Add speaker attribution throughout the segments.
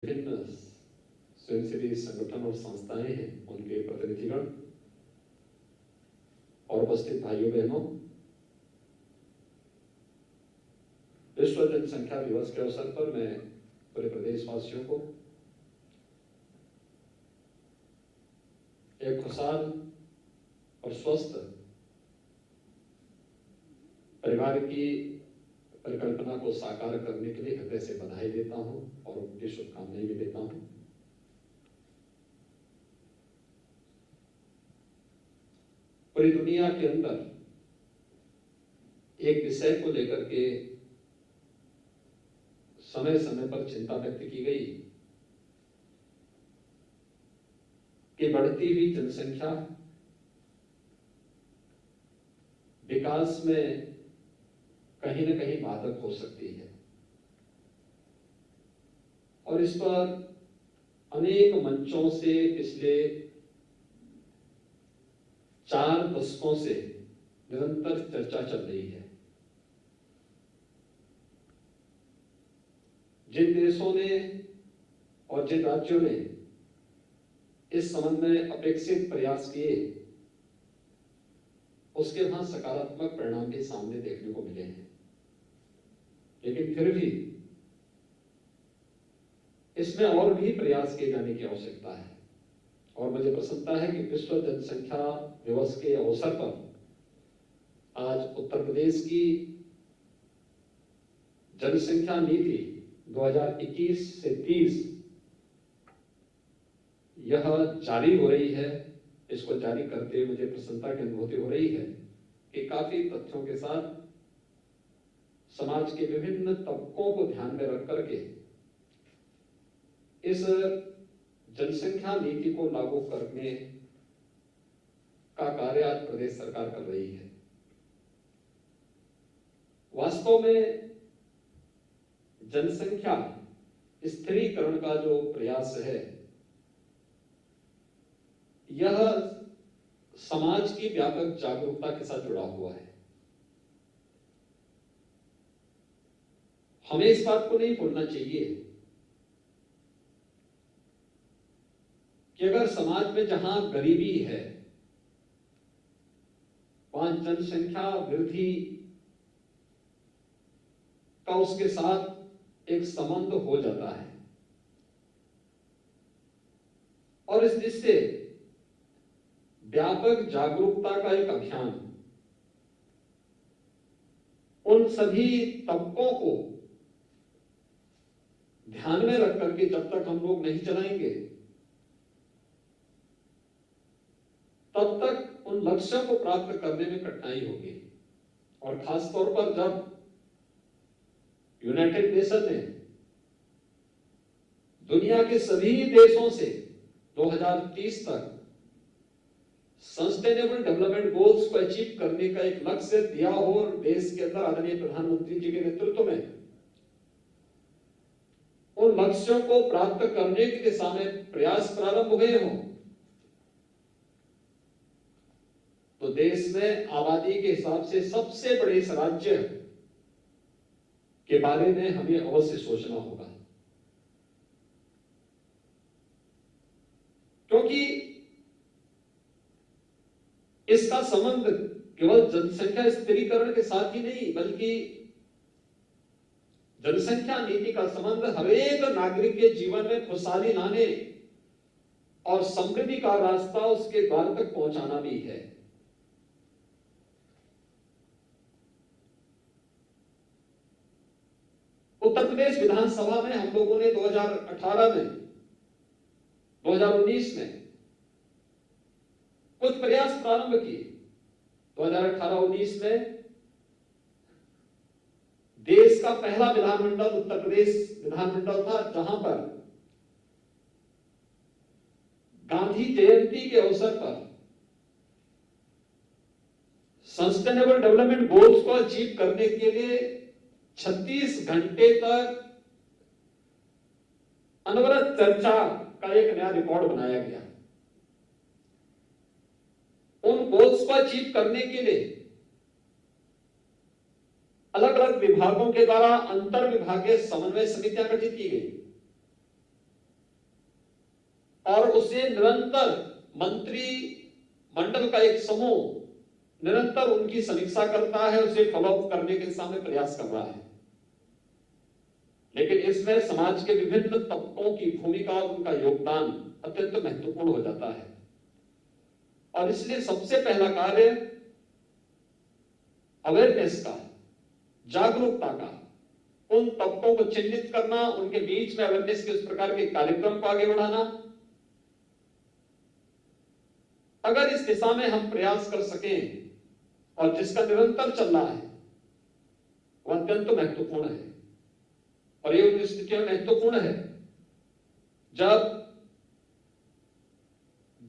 Speaker 1: विभिन्न स्वयंसेवी संगठन और संस्थाएं हैं, उनके प्रतिनिधिगण और उपस्थित भाइयों बहनों, विश्व जनसंख्या दिवस के अवसर पर मैं पूरे प्रदेशवासियों को एक खुशहाल और स्वस्थ परिवार की परिकल्पना को साकार करने के लिए हृदय से बधाई देता हूं और उनकी शुभकामनाएं भी देता हूं। पूरी दुनिया के अंदर एक विषय को लेकर के समय समय पर चिंता व्यक्त की गई कि बढ़ती हुई जनसंख्या विकास में कहीं न कहीं बाधक हो सकती है और इस पर अनेक मंचों से पिछले 4 दशकों से निरंतर चर्चा चल रही है। जिन देशों ने और जिन राज्यों ने इस संबंध में अपेक्षित प्रयास किए, उसके वहां सकारात्मक परिणाम भी सामने देखने को मिले हैं, लेकिन फिर भी इसमें और भी प्रयास किए जाने की आवश्यकता है। और मुझे प्रसन्नता है कि विश्व जनसंख्या दिवस के अवसर पर आज उत्तर प्रदेश की जनसंख्या नीति 2021 से 30 यह जारी हो रही है। इसको जारी करते हुए मुझे प्रसन्नता की अनुभूति हो रही है कि काफी तथ्यों के साथ समाज के विभिन्न तबकों को ध्यान में रख करके इस जनसंख्या नीति को लागू करने का कार्य आज प्रदेश सरकार कर रही है। वास्तव में जनसंख्या स्थिरीकरण का जो प्रयास है, यह समाज की व्यापक जागरूकता के साथ जुड़ा हुआ है। हमें इस बात को नहीं भूलना चाहिए कि अगर समाज में जहां गरीबी है, वहां जनसंख्या वृद्धि का उसके साथ एक संबंध हो जाता है और इस दृष्टि से व्यापक जागरूकता का एक अभियान उन सभी तबकों को ध्यान में रख करके जब तक हम लोग नहीं चलाएंगे, तब तक उन लक्ष्यों को प्राप्त करने में कठिनाई होगी। और खास तौर पर जब यूनाइटेड नेशन ने दुनिया के सभी देशों से 2030 तक सस्टेनेबल डेवलपमेंट गोल्स को अचीव करने का एक लक्ष्य दिया हो और देश के अंदर आदरणीय प्रधानमंत्री जी के नेतृत्व में उन लक्ष्यों को प्राप्त करने की दिशा में प्रयास प्रारंभ हुए हों, तो देश में आबादी के हिसाब से सबसे बड़े इस राज्य के बारे में हमें अवश्य सोचना होगा, क्योंकि इसका संबंध केवल जनसंख्या स्थिरीकरण के साथ ही नहीं, बल्कि जनसंख्या नीति का संबंध हर एक नागरिक के जीवन में खुशहाली लाने और समृद्धि का रास्ता उसके द्वार तक पहुंचाना भी है। उत्तर प्रदेश विधानसभा में हम लोगों ने 2018 में 2019 में कुछ प्रयास प्रारंभ किए। 2018-19 में देश का पहला विधानमंडल उत्तर प्रदेश विधानमंडल था, जहां पर गांधी जयंती के अवसर पर सस्टेनेबल डेवलपमेंट गोल्स को अचीव करने के लिए 36 घंटे तक अनवरत चर्चा का एक नया रिकॉर्ड बनाया गया। उन गोल्स को अचीव करने के लिए अलग अलग विभागों के द्वारा अंतर विभागीय समन्वय समितियां गठित की गई। और उसे निरंतर मंत्री मंडल का एक समूह निरंतर उनकी समीक्षा करता है, उसे फॉलोअप करने के दिशा में प्रयास कर रहा है। लेकिन इसमें समाज के विभिन्न तबकों की भूमिका और उनका योगदान अत्यंत महत्वपूर्ण हो जाता है। और इसलिए सबसे पहला कार्य अवेयरनेस का, जागरूकता का, उन तबकों को चिन्हित करना, उनके बीच में अवेयरनेस के उस प्रकार के कार्यक्रम को आगे बढ़ाना। अगर इस दिशा में हम प्रयास कर सकें और जिसका निरंतर चल रहा है, वह अत्यंत महत्वपूर्ण है। और ये उन स्थितियों में महत्वपूर्ण है जब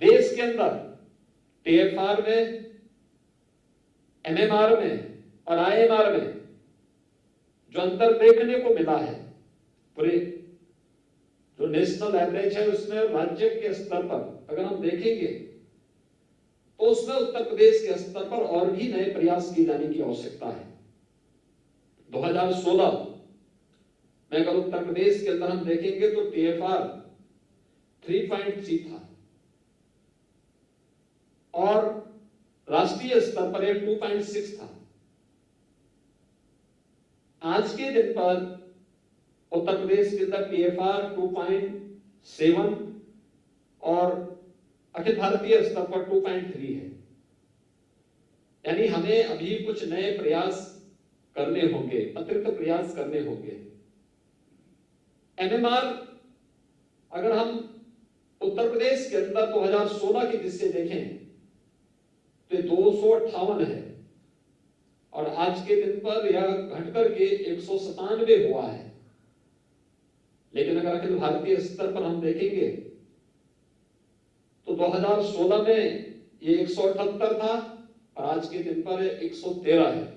Speaker 1: देश के अंदर टीएफआर में, एमएमआर में और आईएमआर में जो अंतर देखने को मिला है, पूरे जो नेशनल एवरेज है उसमें राज्य के स्तर पर अगर हम देखेंगे तो उसमें उत्तर प्रदेश के स्तर पर और भी नए प्रयास किए जाने की आवश्यकता है। 2016 में अगर उत्तर प्रदेश के अंदर हम देखेंगे तो टीएफआर 3.3 था और राष्ट्रीय स्तर पर 2.6 था। आज के दिन पर उत्तर प्रदेश के अंदर टीएफआर 2.7 और अखिल भारतीय स्तर पर 2.3 है। यानी हमें अभी कुछ नए प्रयास करने होंगे, अतिरिक्त प्रयास करने होंगे। एमएमआर अगर हम उत्तर प्रदेश के अंदर 2016 की दृष्टि से देखें तो 258 है और आज के दिन पर यह घटकर के 197 हुआ है। लेकिन अगर अखिल भारतीय स्तर पर हम देखेंगे तो 2016 में ये 178 था और आज के दिन पर 113 है।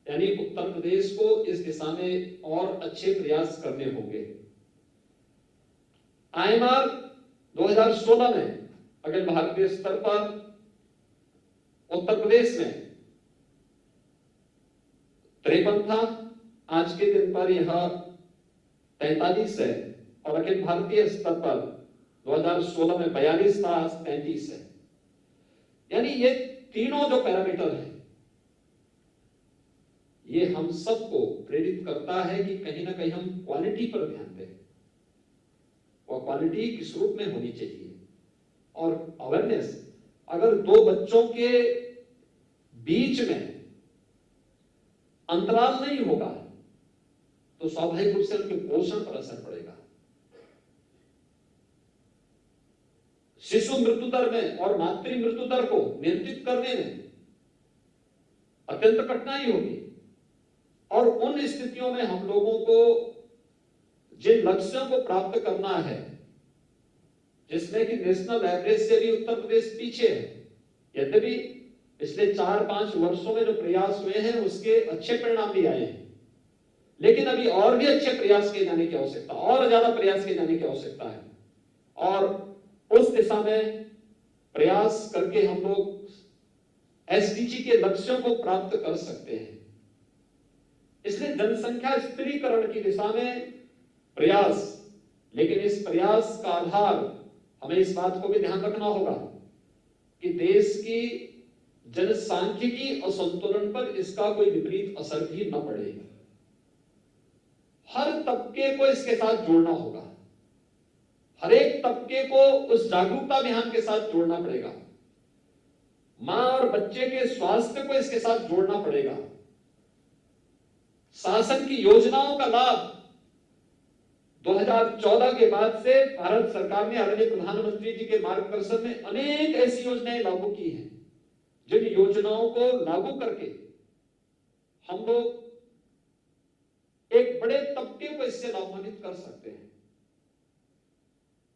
Speaker 1: यानी उत्तर प्रदेश को इस दिशा में और अच्छे प्रयास करने होंगे। आईएमआर 2016 में अखिल भारतीय स्तर पर उत्तर प्रदेश में 53 था, आज के दिन पर यह 43 है और अखिल भारतीय स्तर पर 2016 में 42 था, आज 33 है। यानी ये तीनों जो पैरामीटर है ये हम सबको प्रेरित करता है कि कहीं ना कहीं हम क्वालिटी पर ध्यान दें और क्वालिटी किस रूप में होनी चाहिए। और अवेयरनेस, अगर दो बच्चों के बीच में अंतराल नहीं होगा तो स्वाभाविक रूप से उनके पोषण पर असर पड़ेगा। शिशु मृत्यु दर में और मातृ मृत्यु दर को नियंत्रित करने में अत्यंत कठिनाई होगी। और उन स्थितियों में हम लोगों को जिन लक्ष्यों को प्राप्त करना है, जिसमें कि नेशनल एवरेज से भी उत्तर प्रदेश पीछे है, यद्यपि पिछले 4-5 वर्षों में जो प्रयास हुए हैं उसके अच्छे परिणाम भी आए हैं, लेकिन अभी और भी अच्छे प्रयास किए जाने की आवश्यकता, और ज्यादा प्रयास किए जाने की आवश्यकता है। और उस दिशा में प्रयास करके हम लोग एसडीजी के लक्ष्यों को प्राप्त कर सकते हैं। इसलिए जनसंख्या स्थिरीकरण की दिशा में प्रयास, लेकिन इस प्रयास का आधार हमें इस बात को भी ध्यान रखना होगा कि देश की जनसांख्यिकी असंतुलन पर इसका कोई विपरीत असर भी न पड़े। हर तबके को इसके साथ जोड़ना होगा, हर एक तबके को उस जागरूकता अभियान के साथ जोड़ना पड़ेगा। मां और बच्चे के स्वास्थ्य को इसके साथ जोड़ना पड़ेगा। शासन की योजनाओं का लाभ 2014 के बाद से भारत सरकार ने आदरणीय प्रधानमंत्री जी के मार्गदर्शन में अनेक ऐसी योजनाएं लागू की हैं, जिन योजनाओं को लागू करके हम लोग एक बड़े तबके को इससे लाभान्वित कर सकते हैं।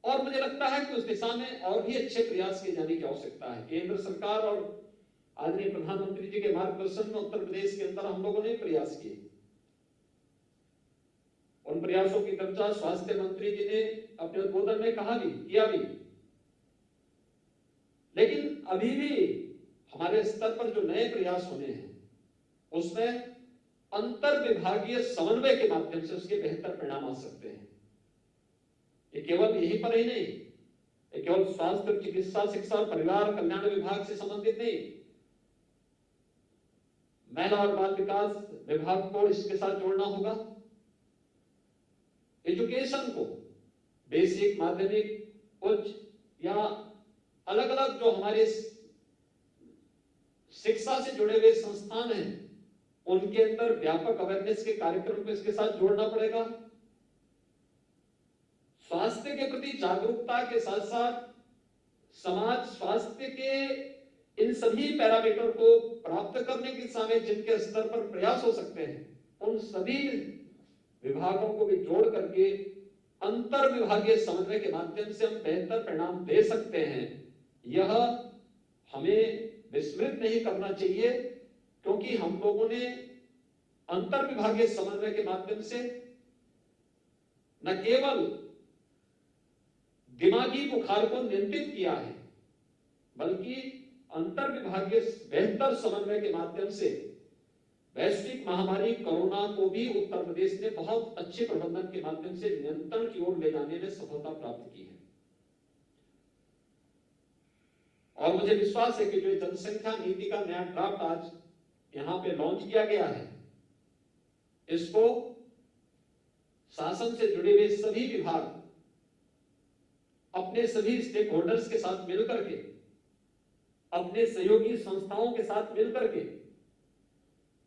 Speaker 1: और मुझे लगता है कि उस दिशा में और भी अच्छे प्रयास किए जाने की आवश्यकता है। केंद्र सरकार और आदरणीय प्रधानमंत्री जी के मार्गदर्शन में उत्तर प्रदेश के अंदर हम लोगों ने प्रयास किए। उन प्रयासों की चर्चा स्वास्थ्य मंत्री जी ने अपने उद्बोधन में कहा भी, किया भी। लेकिन अभी भी हमारे स्तर पर जो नए प्रयास होने हैं उसमें अंतर विभागीय समन्वय के माध्यम से उसके बेहतर परिणाम आ सकते हैं। ये केवल यहीं पर ही नहीं, केवल स्वास्थ्य, चिकित्सा, शिक्षा और परिवार कल्याण विभाग से संबंधित नहीं, महिला और बाल विकास विभाग को इसके साथ जोड़ना होगा। एजुकेशन को बेसिक, माध्यमिक, उच्च या अलग अलग जो हमारे शिक्षा से जुड़े हुए संस्थान हैं उनके अंदर व्यापक अवेयरनेस के कार्यक्रम को इसके साथ जोड़ना पड़ेगा। स्वास्थ्य के प्रति जागरूकता के साथ साथ समाज स्वास्थ्य के इन सभी पैरामीटर को प्राप्त करने की दिशा में जिनके स्तर पर प्रयास हो सकते हैं उन सभी विभागों को भी जोड़ करके अंतर विभागीय समन्वय के माध्यम से हम बेहतर परिणाम दे सकते हैं। यह हमें विस्मृत नहीं करना चाहिए, क्योंकि हम लोगों ने अंतर विभागीय समन्वय के माध्यम से न केवल दिमागी बुखार को नियंत्रित किया है, बल्कि अंतर विभागीय बेहतर समन्वय के माध्यम से वैश्विक महामारी कोरोना को भी उत्तर प्रदेश ने बहुत अच्छे प्रबंधन के माध्यम से नियंत्रण की ओर ले जाने में सफलता प्राप्त की है। और मुझे विश्वास है कि जो जनसंख्या नीति का नया ड्राफ्ट आज यहां पे लॉन्च किया गया है, इसको शासन से जुड़े हुए सभी विभाग अपने सभी स्टेक होल्डर्स के साथ मिलकर के, अपने सहयोगी संस्थाओं के साथ मिलकर के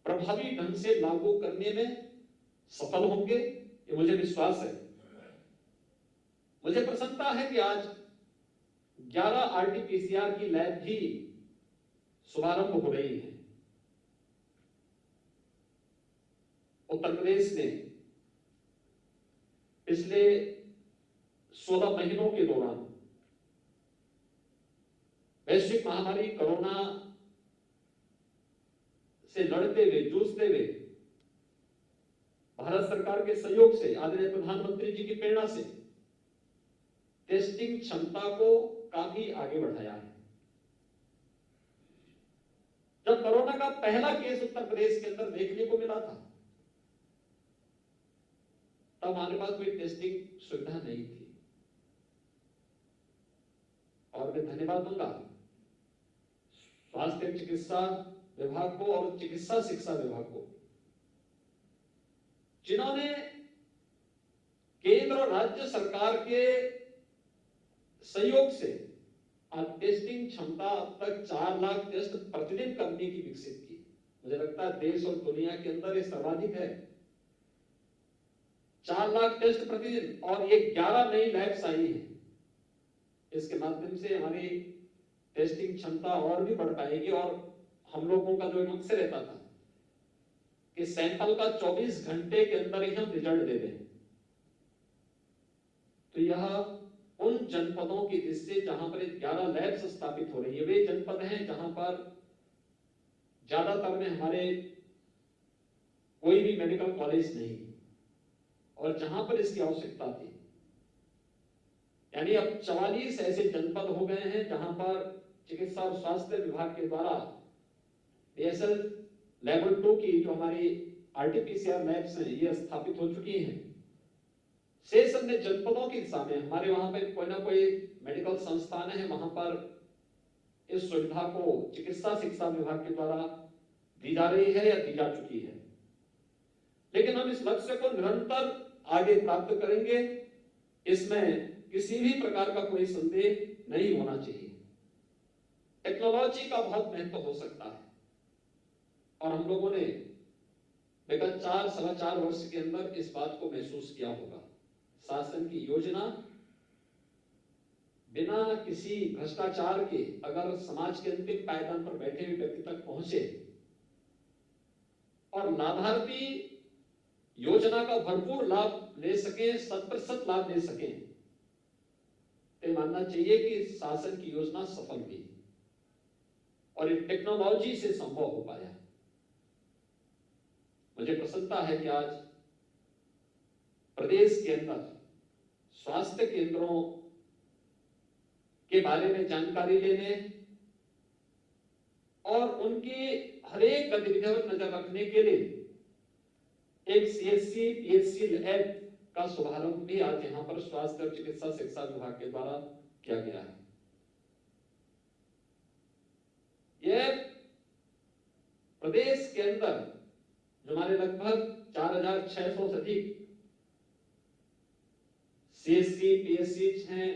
Speaker 1: प्रभावी ढंग से लागू करने में सफल होंगे, ये मुझे विश्वास है। मुझे प्रसन्नता है कि आज 11 आरटीपीसीआर की लैब भी शुभारंभ हो रही है। उत्तर प्रदेश ने पिछले 16 महीनों के दौरान वैश्विक महामारी कोरोना से लड़ते हुए, जूझते हुए, भारत सरकार के सहयोग से, आदरणीय प्रधानमंत्री जी की प्रेरणा से टेस्टिंग क्षमता को काफी आगे बढ़ाया है। जब कोरोना का पहला केस उत्तर प्रदेश के अंदर देखने को मिला था, तब हमारे पास कोई टेस्टिंग सुविधा नहीं थी। और मैं धन्यवाद दूंगा स्वास्थ्य चिकित्सा विभाग को और चिकित्सा शिक्षा विभाग को, जिन्होंने केंद्र और राज्य सरकार के सहयोग से आज टेस्टिंग क्षमता अब तक 4 लाख टेस्ट प्रतिदिन करने की विकसित की। मुझे लगता है देश और दुनिया के अंदर ये सर्वाधिक है, 4 लाख टेस्ट प्रतिदिन। और ये 11 नई लैब्स आई हैं, इसके माध्यम से हमारी टेस्टिंग क्षमता और भी बढ़ पाएगी। और हम लोगों का जो मकसद रहता था कि सैंपल का 24 घंटे के अंदर ही हम रिजल्ट दे दें, तो यह उन जनपदों की जिससे जहां पर 11 लैब्स स्थापित हो रही है, वे जनपद हैं जहां पर ज्यादातर में हमारे कोई भी मेडिकल कॉलेज नहीं, और जहां पर इसकी आवश्यकता थी। यानी अब 44 ऐसे जनपद हो गए हैं जहां पर चिकित्सा और स्वास्थ्य विभाग के द्वारा DSL लेवल 2 की जो हमारी आरटीपीसीआर लैब्स हैं ये स्थापित हो चुकी हैं। शेष अन्य जनपदों की दिशा में हमारे वहां पर कोई ना कोई मेडिकल संस्थान है, वहां पर इस सुविधा को चिकित्सा शिक्षा विभाग के द्वारा दी जा रही है या दी जा चुकी है। लेकिन हम इस लक्ष्य को निरंतर आगे प्राप्त करेंगे, इसमें किसी भी प्रकार का कोई संदेह नहीं होना चाहिए। टेक्नोलॉजी का बहुत महत्व हो सकता है, और हम लोगों ने विगत 4-4.25 वर्ष के अंदर इस बात को महसूस किया होगा। शासन की योजना बिना किसी भ्रष्टाचार के अगर समाज के अंतिम पायदान पर बैठे हुए व्यक्ति तक पहुंचे और लाभार्थी योजना का भरपूर लाभ ले सके, 100% लाभ ले सके, तो मानना चाहिए कि शासन की योजना सफल हुई और ये टेक्नोलॉजी से संभव हो पाया। मुझे प्रसन्नता है कि आज प्रदेश के अंदर स्वास्थ्य केंद्रों के बारे में जानकारी लेने और उनकी हर एक गतिविधियों पर नजर रखने के लिए एक CHC-PHC लैब का शुभारंभ भी आज यहाँ पर स्वास्थ्य और चिकित्सा शिक्षा विभाग के द्वारा किया गया है। यह प्रदेश के अंदर जो हमारे लगभग 4600 से अधिक सीएससी पीएससी हैं,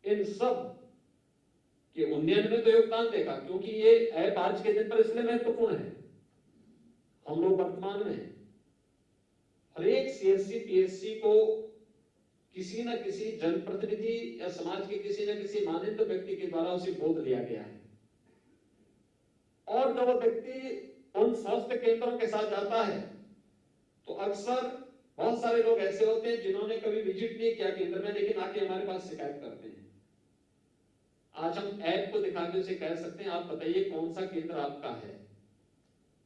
Speaker 1: इन सब के उन्नयन में तो योगदान देगा, क्योंकि ये ऐप आज के दिन पर इसलिए महत्वपूर्ण है। हम लोग वर्तमान में हर एक सीएससी पीएससी को किसी न किसी जनप्रतिनिधि या समाज के किसी न किसी मानिंद व्यक्ति के द्वारा उसे गोद लिया गया है। और जब वो व्यक्ति उन स्वास्थ्य केंद्रों के साथ जाता है तो अक्सर बहुत सारे लोग ऐसे होते हैं जिन्होंने कभी विजिट नहीं किया केंद्र में, लेकिन आके हमारे पास शिकायत करते हैं। आज हम ऐप को दिखा के उसे कह सकते हैं, आप बताइए कौन सा केंद्र आपका है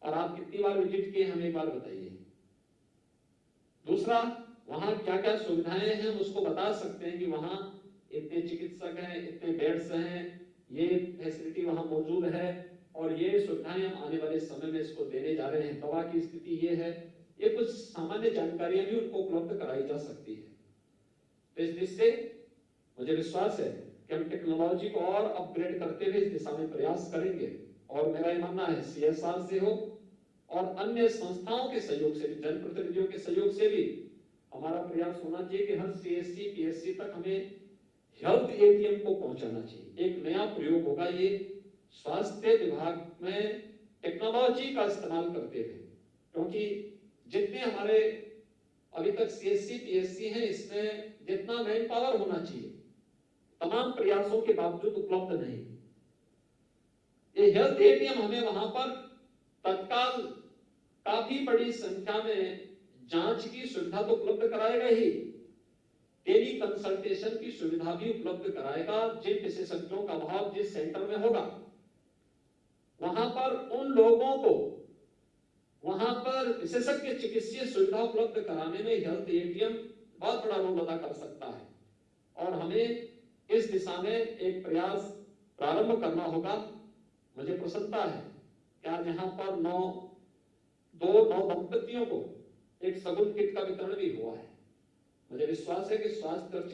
Speaker 1: और आप कितनी बार विजिट किए, हमें एक बार बताइए। दूसरा, वहां क्या क्या सुविधाएं हैं हम उसको बता सकते हैं कि वहां इतने चिकित्सक हैं, इतने बेड्स हैं, ये फैसिलिटी वहां मौजूद है और ये सुविधाएं हम आने वाले समय में इसको देने जा रहे हैं, दवा की स्थिति ये है। ये कुछ सामान्य जानकारियां भी उनको उपलब्ध कराई जा सकती है। तो इस दृष्टि से मुझे विश्वास है कि हम टेक्नोलॉजी को और अपग्रेड करते हुए इस दिशा में प्रयास करेंगे। और मेरा ये मानना है सीएसआर से हो और अन्य संस्थाओं के सहयोग से भी, जनप्रतिनिधियों के सहयोग से भी हमारा प्रयास होना चाहिए कि हर सीएससी पीएससी तक हमें हेल्थ एटीएम को पहुंचाना चाहिए। एक नया प्रयोग होगा ये स्वास्थ्य विभाग में टेक्नोलॉजी का इस्तेमाल करते हुए, क्योंकि जितने हमारे अभी तक सीएससी पीएससी हैं इसमें जितना मैन पावर होना चाहिए तमाम प्रयासों के बावजूद उपलब्ध नहीं। ये हेल्थ एटीएम हमें वहां पर तत्काल काफी बड़ी संख्या में जांच की सुविधा तो उपलब्ध कराएगा ही, टेली कंसल्टेशन की सुविधा भी उपलब्ध कराएगा। जिन विशेषज्ञों का अभाव जिस सेंटर में होगा वहां पर उन लोगों को वहां पर विशेषज्ञ चिकित्सीय सुविधा उपलब्ध कराने में हेल्थ एटीएम बहुत बड़ा रोल अदा कर सकता है। और हमें इस दिशा में एक प्रयास प्रारंभ करना होगा। मुझे प्रसन्नता है कि आज यहाँ पर दो नौ दंपतियों को एक सगुन किट का वितरण भी हुआ है। मुझे विश्वास है कि स्वास्थ्य और